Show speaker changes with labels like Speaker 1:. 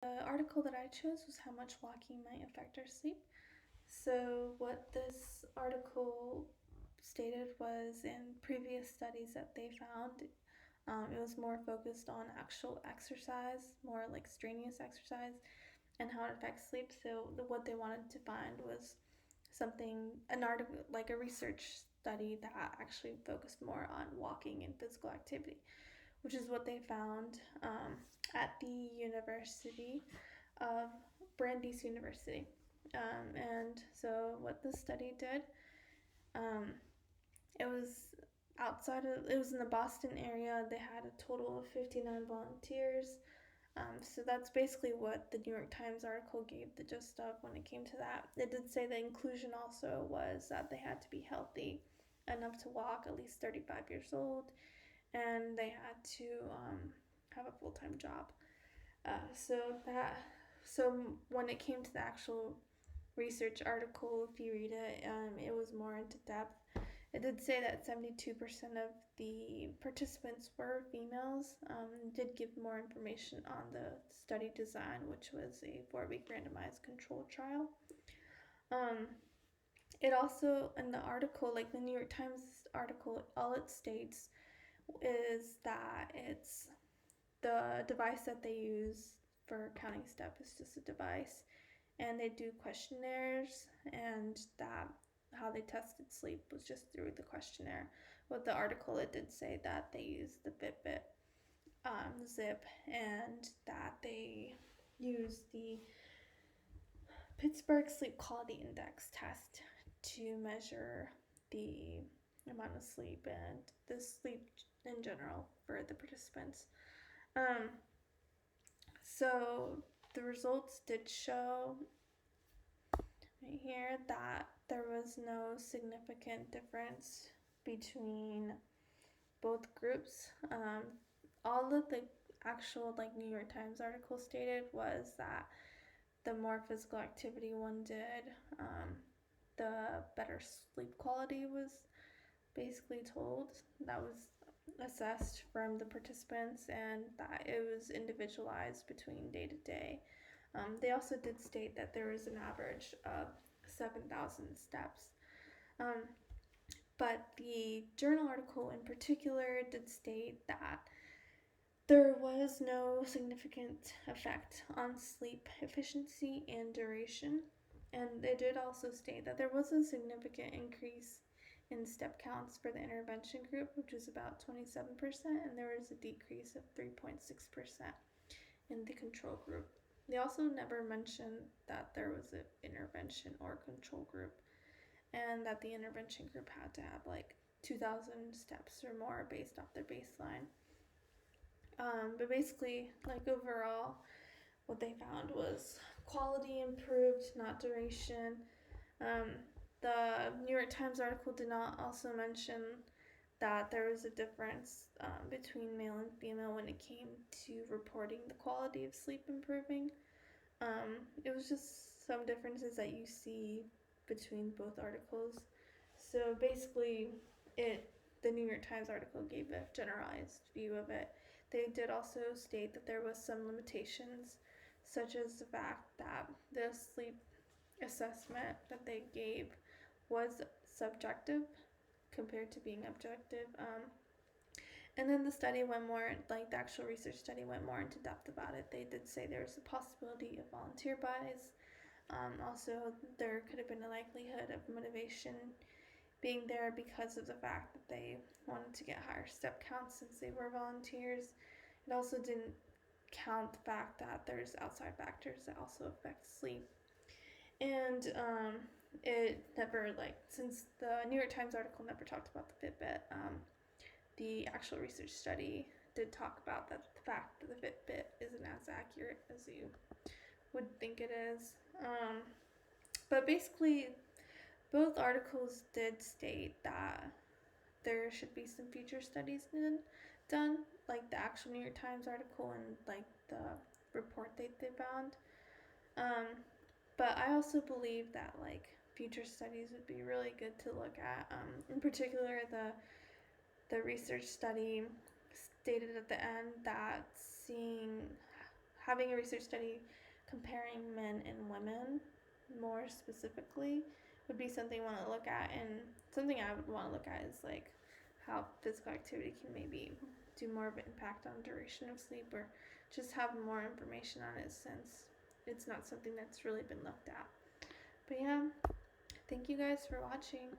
Speaker 1: The article that I chose was How Much Walking Might Affect Our Sleep. So, what this article stated was in previous studies that they found, it was more focused on actual exercise, more like strenuous exercise, and how it affects sleep. So, what they wanted to find was an article, like a research study that actually focused more on walking and physical activity, which is what they found at the University of Brandeis University. And so, what the study did, um, it was it was in the Boston area. They had a total of 59 volunteers. So that's basically what the New York Times article gave the gist of when it came to that. It did say the inclusion also was that they had to be healthy enough to walk, at least 35 years old, and they had to have a full time job. So when it came to the actual research article, if you read it, it was more into depth. It did say that 72% of the participants were females. Did give more information on the study design, which was a 4-week randomized controlled trial. Um, it also, in the article, like the New York Times article, all it states is that it's the device that they use for counting step is just a device, and they do questionnaires, and that how they tested sleep was just through the questionnaire. With the article, it did say that they used the Fitbit Zip, and that they used the Pittsburgh Sleep Quality Index test to measure the amount of sleep and the sleep in general for the participants. Um, so the results did show right here that there was no significant difference between both groups. All of the actual like New York Times article stated was that the more physical activity one did, the better sleep quality was basically told. That was assessed from the participants, and that it was individualized between day to day. They also did state that there was an average of 7,000 steps. Um, but the journal article in particular did state that there was no significant effect on sleep efficiency and duration. And they did also state that there was a significant increase in step counts for the intervention group, which was about 27%, and there was a decrease of 3.6% in the control group. They also never mentioned that there was an intervention or control group, and that the intervention group had to have like 2,000 steps or more based off their baseline. But basically, like overall, what they found was quality improved, not duration. Um, the New York Times article did not also mention that there was a difference between male and female when it came to reporting the quality of sleep improving. It was just some differences that you see between both articles. So basically, it the New York Times article gave a generalized view of it. They did also state that there was some limitations, such as the fact that the sleep assessment that they gave was subjective compared to being objective. And then the study went more, like the actual research study went more into depth about it. They did say there was a possibility of volunteer bias. Also, there could have been a likelihood of motivation being there because of the fact that they wanted to get higher step counts since they were volunteers. It also didn't count the fact that there's outside factors that also affect sleep. And it never, like, since the New York Times article never talked about the Fitbit, the actual research study did talk about that the fact that the Fitbit isn't as accurate as you would think it is. But basically, both articles did state that there should be some future studies done, like the actual New York Times article and like the report they found. Um, but I also believe that like future studies would be really good to look at. In particular, the research study stated at the end that seeing having a research study comparing men and women more specifically would be something I want to look at, and something I would want to look at is like how physical activity can maybe do more of an impact on duration of sleep, or just have more information on it, since it's not something that's really been looked at. But yeah, thank you guys for watching.